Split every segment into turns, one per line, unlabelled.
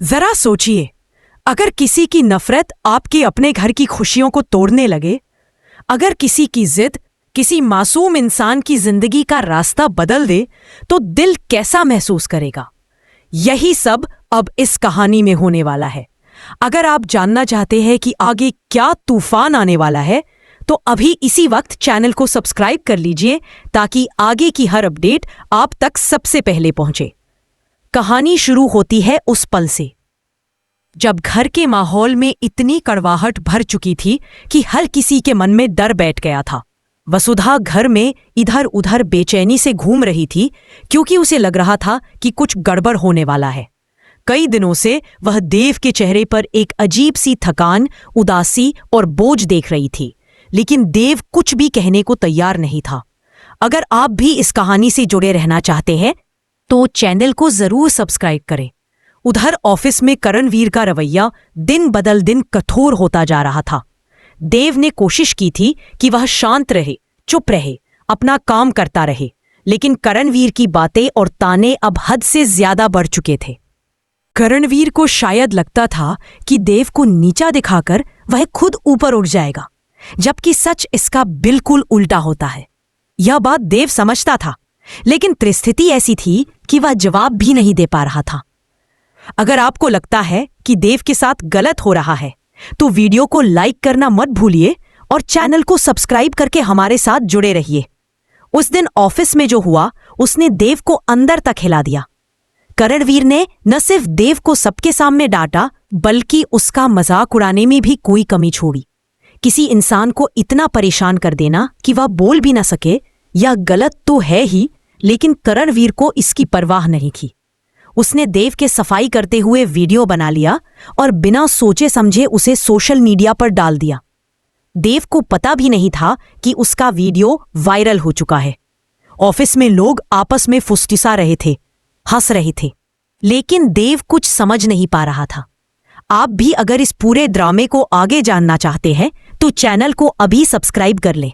जरा सोचिए, अगर किसी की नफरत आपके अपने घर की खुशियों को तोड़ने लगे, अगर किसी की जिद किसी मासूम इंसान की जिंदगी का रास्ता बदल दे, तो दिल कैसा महसूस करेगा? यही सब अब इस कहानी में होने वाला है। अगर आप जानना चाहते हैं कि आगे क्या तूफान आने वाला है, तो अभी इसी वक्त चैनल को सब्सक्राइब कर लीजिए ताकि आगे की हर अपडेट आप तक सबसे पहले पहुंचे। कहानी शुरू होती है उस पल से जब घर के माहौल में इतनी कड़वाहट भर चुकी थी कि हर किसी के मन में डर बैठ गया था। वसुधा घर में इधर उधर बेचैनी से घूम रही थी क्योंकि उसे लग रहा था कि कुछ गड़बड़ होने वाला है। कई दिनों से वह देव के चेहरे पर एक अजीब सी थकान, उदासी और बोझ देख रही थी, लेकिन देव कुछ भी कहने को तैयार नहीं था। अगर आप भी इस कहानी से जुड़े रहना चाहते हैं तो चैनल को जरूर सब्सक्राइब करें। उधर ऑफिस में करणवीर का रवैया दिन बदल दिन कठोर होता जा रहा था। देव ने कोशिश की थी कि वह शांत रहे, चुप रहे, अपना काम करता रहे, लेकिन करणवीर की बातें और ताने अब हद से ज्यादा बढ़ चुके थे। करणवीर को शायद लगता था कि देव को नीचा दिखाकर वह खुद ऊपर उठ जाएगा, जबकि सच इसका बिल्कुल उल्टा होता है। यह बात देव समझता था, लेकिन परिस्थिति ऐसी थी कि वह जवाब भी नहीं दे पा रहा था। अगर आपको लगता है कि देव के साथ गलत हो रहा है तो वीडियो को लाइक करना मत भूलिए और चैनल को सब्सक्राइब करके हमारे साथ जुड़े रहिए। उस दिन ऑफिस में जो हुआ उसने देव को अंदर तक हिला दिया। करणवीर ने न सिर्फ देव को सबके सामने डांटा बल्कि उसका मजाक उड़ाने में भी कोई कमी छोड़ी। किसी इंसान को इतना परेशान कर देना कि वह बोल भी न सके, यह गलत तो है ही, लेकिन करणवीर को इसकी परवाह नहीं थी। उसने देव के सफाई करते हुए वीडियो बना लिया और बिना सोचे समझे उसे सोशल मीडिया पर डाल दिया। देव को पता भी नहीं था कि उसका वीडियो वायरल हो चुका है। ऑफिस में लोग आपस में फुसफुसा रहे थे, हंस रहे थे, लेकिन देव कुछ समझ नहीं पा रहा था। आप भी अगर इस पूरे ड्रामे को आगे जानना चाहते हैं तो चैनल को अभी सब्सक्राइब कर लें।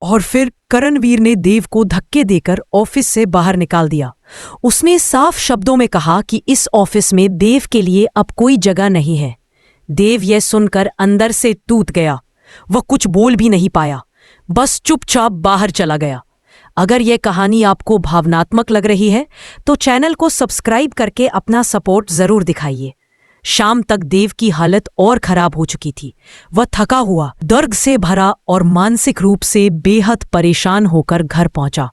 और फिर करणवीर ने देव को धक्के देकर ऑफिस से बाहर निकाल दिया। उसने साफ शब्दों में कहा कि इस ऑफिस में देव के लिए अब कोई जगह नहीं है। देव यह सुनकर अंदर से टूट गया। वह कुछ बोल भी नहीं पाया, बस चुपचाप बाहर चला गया। अगर यह कहानी आपको भावनात्मक लग रही है तो चैनल को सब्सक्राइब करके अपना सपोर्ट जरूर दिखाइए। शाम तक देव की हालत और खराब हो चुकी थी। वह थका हुआ, दर्द से भरा और मानसिक रूप से बेहद परेशान होकर घर पहुंचा।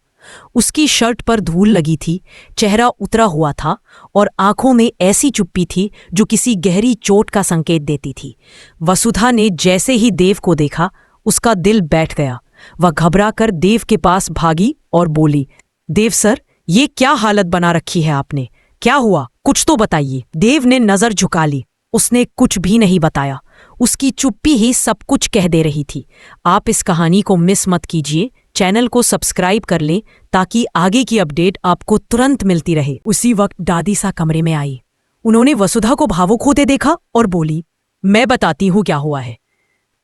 उसकी शर्ट पर धूल लगी थी, चेहरा उतरा हुआ था और आंखों में ऐसी चुप्पी थी जो किसी गहरी चोट का संकेत देती थी। वसुधा ने जैसे ही देव को देखा उसका दिल बैठ गया। वह घबराकर देव के पास भागी और बोली, देव सर, ये क्या हालत बना रखी है आपने? क्या हुआ? कुछ तो बताइए। देव ने नजर झुका ली। उसने कुछ भी नहीं बताया। उसकी चुप्पी ही सब कुछ कह दे रही थी। आप इस कहानी को मिस मत कीजिए। चैनल को सब्सक्राइब कर लें ताकि आगे की अपडेट आपको तुरंत मिलती रहे। उसी वक्त दादी सा कमरे में आई। उन्होंने वसुधा को भावुक होते देखा और बोली, मैं बताती हूँ क्या हुआ है।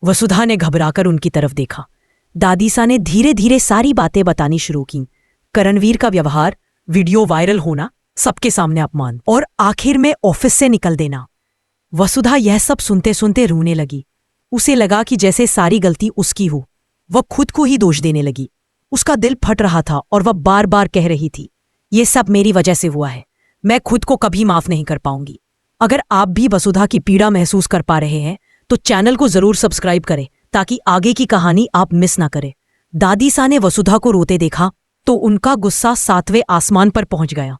वसुधा ने घबराकर उनकी तरफ देखा। दादी सा ने धीरे धीरे सारी बातें बतानी शुरू की। करणवीर का व्यवहार, वीडियो वायरल होना, सबके सामने अपमान और आखिर में ऑफिस से निकल देना। वसुधा यह सब सुनते सुनते रोने लगी। उसे लगा कि जैसे सारी गलती उसकी हो। वह खुद को ही दोष देने लगी। उसका दिल फट रहा था और वह बार बार कह रही थी, ये सब मेरी वजह से हुआ है, मैं खुद को कभी माफ नहीं कर पाऊंगी। अगर आप भी वसुधा की पीड़ा महसूस कर पा रहे हैं तो चैनल को जरूर सब्सक्राइब करें ताकि आगे की कहानी आप मिस ना करें। दादी सा ने वसुधा को रोते देखा तो उनका गुस्सा 7वें आसमान पर पहुंच गया।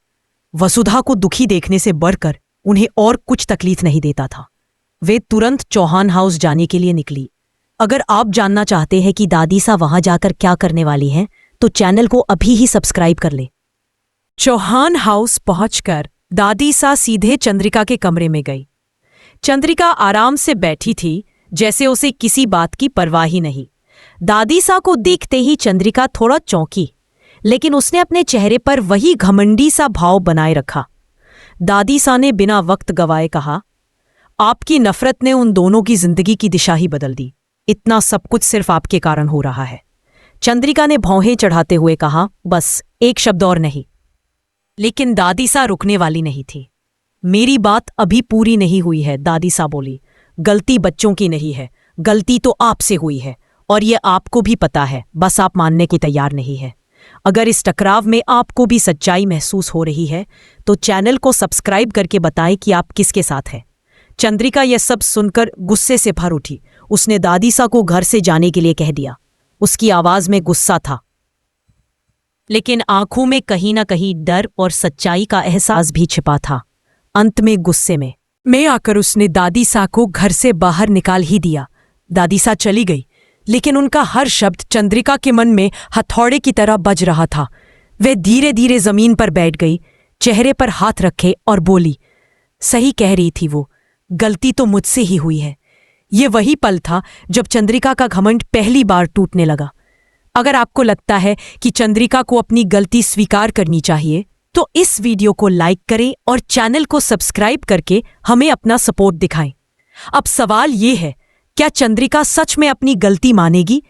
वसुधा को दुखी देखने से बढ़कर उन्हें और कुछ तकलीफ नहीं देता था। वे तुरंत चौहान हाउस जाने के लिए निकली। अगर आप जानना चाहते हैं कि दादी सा वहां जाकर क्या करने वाली हैं तो चैनल को अभी ही सब्सक्राइब कर ले। चौहान हाउस पहुंचकर दादी सा सीधे चंद्रिका के कमरे में गई। चंद्रिका आराम से बैठी थी, जैसे उसे किसी बात की परवाह ही नहीं। दादी सा को देखते ही चंद्रिका थोड़ा चौंकी, लेकिन उसने अपने चेहरे पर वही घमंडी सा भाव बनाए रखा। दादी सा ने बिना वक्त गवाए कहा, आपकी नफरत ने उन दोनों की जिंदगी की दिशा ही बदल दी। इतना सब कुछ सिर्फ आपके कारण हो रहा है। चंद्रिका ने भौहें चढ़ाते हुए कहा, बस एक शब्द और नहीं। लेकिन दादी सा रुकने वाली नहीं थी। मेरी बात अभी पूरी नहीं हुई है, दादी सा बोली। गलती बच्चों की नहीं है, गलती तो आपसे हुई है, और ये आपको भी पता है, बस आप मानने की तैयार नहीं है। अगर इस टकराव में आपको भी सच्चाई महसूस हो रही है तो चैनल को सब्सक्राइब करके बताएं कि आप किसके साथ हैं। चंद्रिका यह सब सुनकर गुस्से से भर उठी। उसने दादी सा को घर से जाने के लिए कह दिया। उसकी आवाज में गुस्सा था, लेकिन आंखों में कहीं ना कहीं डर और सच्चाई का एहसास भी छिपा था। अंत में गुस्से में आकर उसने दादी सा को घर से बाहर निकाल ही दिया। दादी सा चली गई, लेकिन उनका हर शब्द चंद्रिका के मन में हथौड़े की तरह बज रहा था। वह धीरे धीरे जमीन पर बैठ गई, चेहरे पर हाथ रखे और बोली, सही कह रही थी वो, गलती तो मुझसे ही हुई है। ये वही पल था जब चंद्रिका का घमंड पहली बार टूटने लगा। अगर आपको लगता है कि चंद्रिका को अपनी गलती स्वीकार करनी चाहिए तो इस वीडियो को लाइक करें और चैनल को सब्सक्राइब करके हमें अपना सपोर्ट दिखाएं। अब सवाल ये है, क्या चंद्रिका सच में अपनी गलती मानेगी?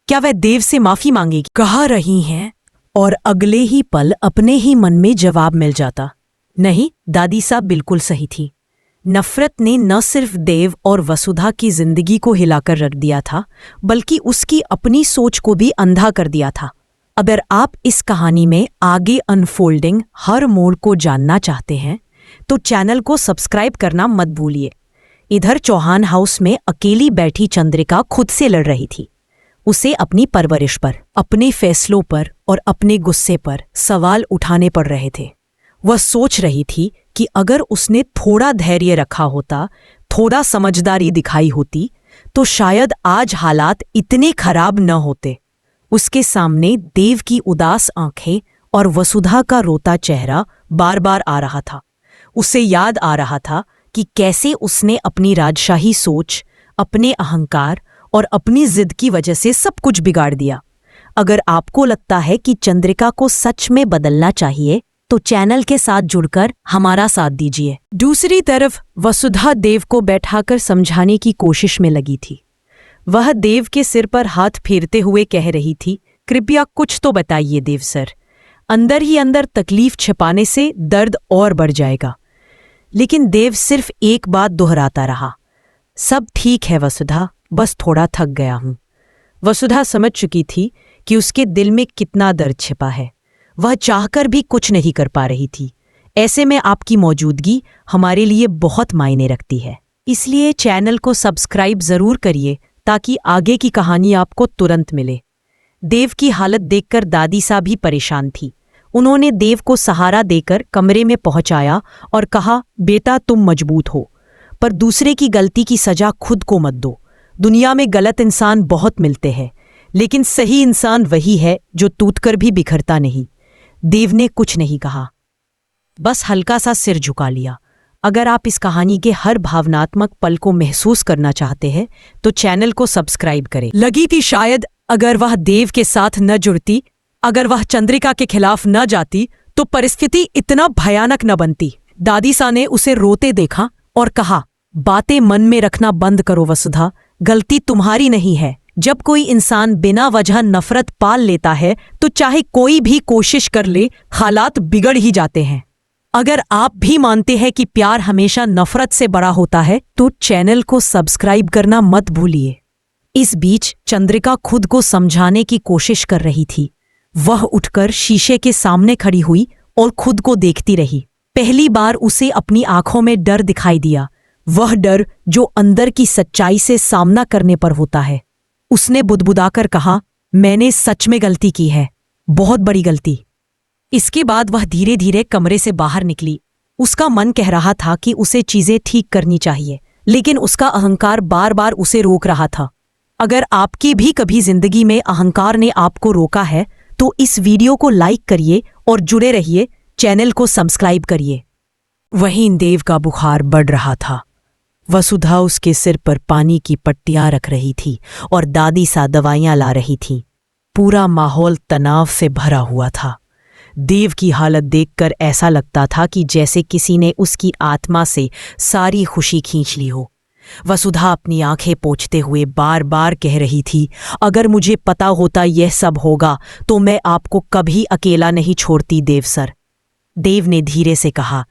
क्या वह देव से माफी मांगेगी? कह रही हैं, और अगले ही पल अपने ही मन में जवाब मिल जाता, नहीं, दादी साहब बिल्कुल सही थी। नफरत ने न सिर्फ देव और वसुधा की जिंदगी को हिलाकर रख दिया था, बल्कि उसकी अपनी सोच को भी अंधा कर दिया था। अगर आप इस कहानी में आगे अनफोल्डिंग हर मोड़ को जानना चाहते हैं तो चैनल को सब्सक्राइब करना मत भूलिए। इधर चौहान हाउस में अकेली बैठी चंद्रिका खुद से लड़ रही थी। उसे अपनी परवरिश पर, अपने फैसलों पर और अपने गुस्से पर सवाल उठाने पड़ रहे थे। वह सोच रही थी कि अगर उसने थोड़ा धैर्य रखा होता, थोड़ा समझदारी दिखाई होती, तो शायद आज हालात इतने खराब न होते। उसके सामने देव की उदास आंखें और वसुधा का रोता चेहरा बार बार आ रहा था। उसे याद आ रहा था कि कैसे उसने अपनी राजशाही सोच, अपने अहंकार और अपनी जिद की वजह से सब कुछ बिगाड़ दिया। अगर आपको लगता है कि चंद्रिका को सच में बदलना चाहिए तो चैनल के साथ जुड़कर हमारा साथ दीजिए। दूसरी तरफ वसुधा देव को बैठाकर समझाने की कोशिश में लगी थी। वह देव के सिर पर हाथ फेरते हुए कह रही थी, कृपया कुछ तो बताइए देव सर। अंदर ही अंदर तकलीफ छिपाने से दर्द और बढ़ जाएगा। लेकिन देव सिर्फ एक बात दोहराता रहा, सब ठीक है वसुधा, बस थोड़ा थक गया हूं। वसुधा समझ चुकी थी कि उसके दिल में कितना दर्द छिपा है। वह चाहकर भी कुछ नहीं कर पा रही थी। ऐसे में आपकी मौजूदगी हमारे लिए बहुत मायने रखती है, इसलिए चैनल को सब्सक्राइब जरूर करिए ताकि आगे की कहानी आपको तुरंत मिले। देव की हालत देखकर दादी सा भी परेशान थी। उन्होंने देव को सहारा देकर कमरे में पहुंचाया और कहा, बेटा तुम मजबूत हो, पर दूसरे की गलती की सजा खुद को मत दो। दुनिया में गलत इंसान बहुत मिलते हैं, लेकिन सही इंसान वही है जो टूटकर भी बिखरता नहीं। देव ने कुछ नहीं कहा, बस हल्का सा सिर झुका लिया। अगर आप इस कहानी के हर भावनात्मक पल को महसूस करना चाहते हैं तो चैनल को सब्सक्राइब करें। लगी थी शायद अगर वह देव के साथ न जुड़ती, अगर वह चंद्रिका के खिलाफ न जाती तो परिस्थिति इतना भयानक न बनती। दादी सा ने उसे रोते देखा और कहा, बातें मन में रखना बंद करो वसुधा, गलती तुम्हारी नहीं है। जब कोई इंसान बिना वजह नफरत पाल लेता है तो चाहे कोई भी कोशिश कर ले, हालात बिगड़ ही जाते हैं। अगर आप भी मानते हैं कि प्यार हमेशा नफरत से बड़ा होता है तो चैनल को सब्सक्राइब करना मत भूलिए। इस बीच चंद्रिका खुद को समझाने की कोशिश कर रही थी। वह उठकर शीशे के सामने खड़ी हुई और खुद को देखती रही। पहली बार उसे अपनी आंखों में डर दिखाई दिया, वह डर जो अंदर की सच्चाई से सामना करने पर होता है। उसने बुदबुदाकर कहा, मैंने सच में गलती की है, बहुत बड़ी गलती। इसके बाद वह धीरे धीरे कमरे से बाहर निकली। उसका मन कह रहा था कि उसे चीजें ठीक करनी चाहिए, लेकिन उसका अहंकार बार बार उसे रोक रहा था। अगर आपकी भी कभी जिंदगी में अहंकार ने आपको रोका है तो इस वीडियो को लाइक करिए और जुड़े रहिए, चैनल को सब्सक्राइब करिए। वहीं देव का बुखार बढ़ रहा था। वसुधा उसके सिर पर पानी की पट्टियां रख रही थी और दादी सा दवाइयां ला रही थीं। पूरा माहौल तनाव से भरा हुआ था। देव की हालत देखकर ऐसा लगता था कि जैसे किसी ने उसकी आत्मा से सारी खुशी खींच ली हो। वसुधा अपनी आंखें पोंछते हुए बार बार कह रही थी, अगर मुझे पता होता यह सब होगा तो मैं आपको कभी अकेला नहीं छोड़ती देव सर। देव ने धीरे से कहा,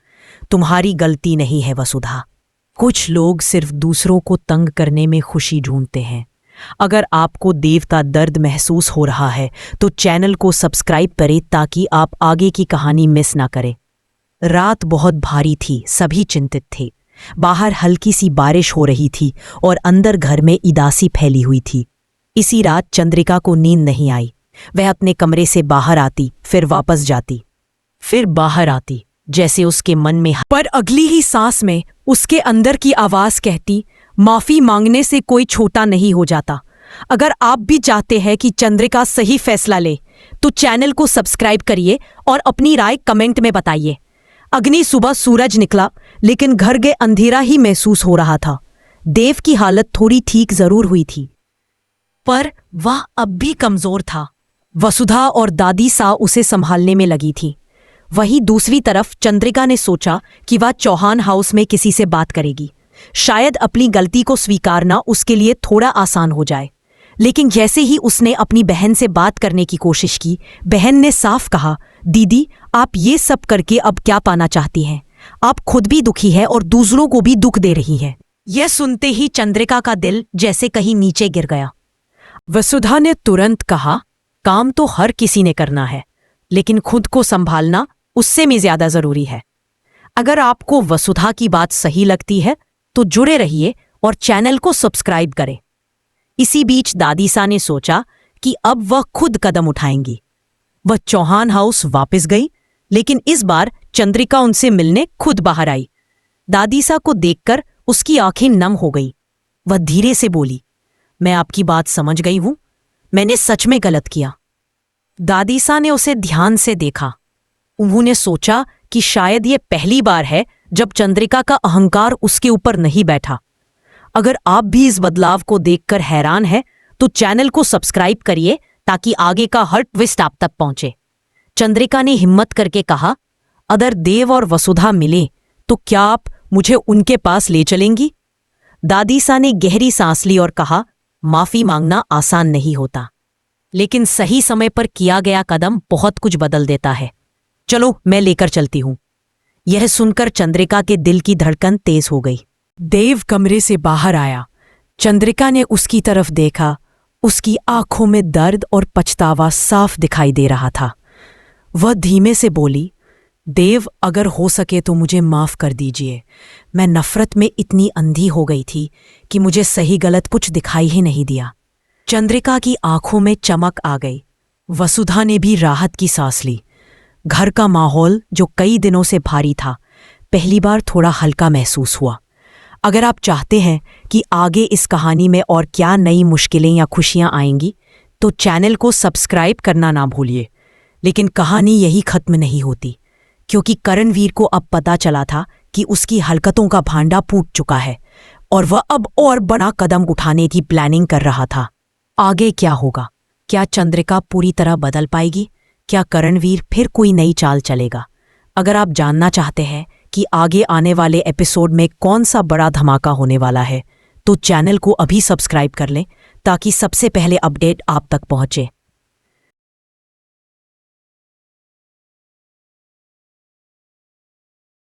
तुम्हारी गलती नहीं है वसुधा। कुछ लोग सिर्फ दूसरों को तंग करने में खुशी ढूंढते हैं। अगर आपको देव का दर्द महसूस हो रहा है तो चैनल को सब्सक्राइब करें ताकि आप आगे की कहानी मिस ना करें। रात बहुत भारी थी, सभी चिंतित थे। बाहर हल्की सी बारिश हो रही थी और अंदर घर में उदासी फैली हुई थी। इसी रात चंद्रिका को नींद नहीं आई। वह अपने कमरे से बाहर आती, फिर वापस जाती, फिर बाहर आती, जैसे उसके मन में। पर अगली ही सांस में उसके अंदर की आवाज कहती, माफी मांगने से कोई छोटा नहीं हो जाता। अगर आप भी चाहते हैं कि चंद्रिका सही फैसला ले तो चैनल को सब्सक्राइब करिए और अपनी राय कमेंट में बताइए। अगली सुबह सूरज निकला, लेकिन घर के अंधेरा ही महसूस हो रहा था। देव की हालत थोड़ी ठीक जरूर हुई थी, पर वह अब भी कमजोर था। वसुधा और दादी सा उसे संभालने में लगी थी। वहीं दूसरी तरफ चंद्रिका ने सोचा कि वह चौहान हाउस में किसी से बात करेगी। शायद अपनी गलती को स्वीकारना उसके लिए थोड़ा आसान हो जाए। लेकिन जैसे ही उसने अपनी बहन से बात करने की कोशिश की, बहन ने साफ कहा, दीदी, आप ये सब करके अब क्या पाना चाहती हैं? आप खुद भी दुखी है और दूसरों को भी दुख दे रही है। यह सुनते ही चंद्रिका का दिल जैसे कहीं नीचे गिर गया। वसुधा ने तुरंत कहा, काम तो हर किसी ने करना है, लेकिन खुद को संभालना उससे भी ज्यादा जरूरी है। अगर आपको वसुधा की बात सही लगती है तो जुड़े रहिए और चैनल को सब्सक्राइब करें। इसी बीच दादी सा ने सोचा कि अब वह खुद कदम उठाएंगी। वह चौहान हाउस वापस गई, लेकिन इस बार चंद्रिका उनसे मिलने खुद बाहर आई। दादी सा को देखकर उसकी आंखें नम हो गई। वह धीरे से बोली, मैं आपकी बात समझ गई हूं, मैंने सच में गलत किया। दादी सा ने उसे ध्यान से देखा। उन्होंने सोचा कि शायद ये पहली बार है जब चंद्रिका का अहंकार उसके ऊपर नहीं बैठा। अगर आप भी इस बदलाव को देखकर हैरान हैं तो चैनल को सब्सक्राइब करिए ताकि आगे का हर ट्विस्ट आप तक पहुंचे। चंद्रिका ने हिम्मत करके कहा, अगर देव और वसुधा मिले तो क्या आप मुझे उनके पास ले चलेंगी? दादी सा ने गहरी सांस ली और कहा, माफी मांगना आसान नहीं होता, लेकिन सही समय पर किया गया कदम बहुत कुछ बदल देता है। चलो, मैं लेकर चलती हूं। यह सुनकर चंद्रिका के दिल की धड़कन तेज हो गई। देव कमरे से बाहर आया। चंद्रिका ने उसकी तरफ देखा। उसकी आंखों में दर्द और पछतावा साफ दिखाई दे रहा था। वह धीमे से बोली, देव, अगर हो सके तो मुझे माफ कर दीजिए। मैं नफरत में इतनी अंधी हो गई थी कि मुझे सही गलत कुछ दिखाई ही नहीं दिया। चंद्रिका की आंखों में चमक आ गई। वसुधा ने भी राहत की सांस ली। घर का माहौल, जो कई दिनों से भारी था, पहली बार थोड़ा हल्का महसूस हुआ। अगर आप चाहते हैं कि आगे इस कहानी में और क्या नई मुश्किलें या खुशियां आएंगी तो चैनल को सब्सक्राइब करना ना भूलिए। लेकिन कहानी यही खत्म नहीं होती, क्योंकि करणवीर को अब पता चला था कि उसकी हरकतों का भांडा फूट चुका है और वह अब और बड़ा कदम उठाने की प्लानिंग कर रहा था। आगे क्या होगा? क्या चंद्रिका पूरी तरह बदल पाएगी? क्या करणवीर फिर कोई नई चाल चलेगा? अगर आप जानना चाहते हैं कि आगे आने वाले एपिसोड में कौन सा बड़ा धमाका होने वाला है तो चैनल को अभी सब्सक्राइब कर लें ताकि सबसे पहले अपडेट आप तक पहुंचे।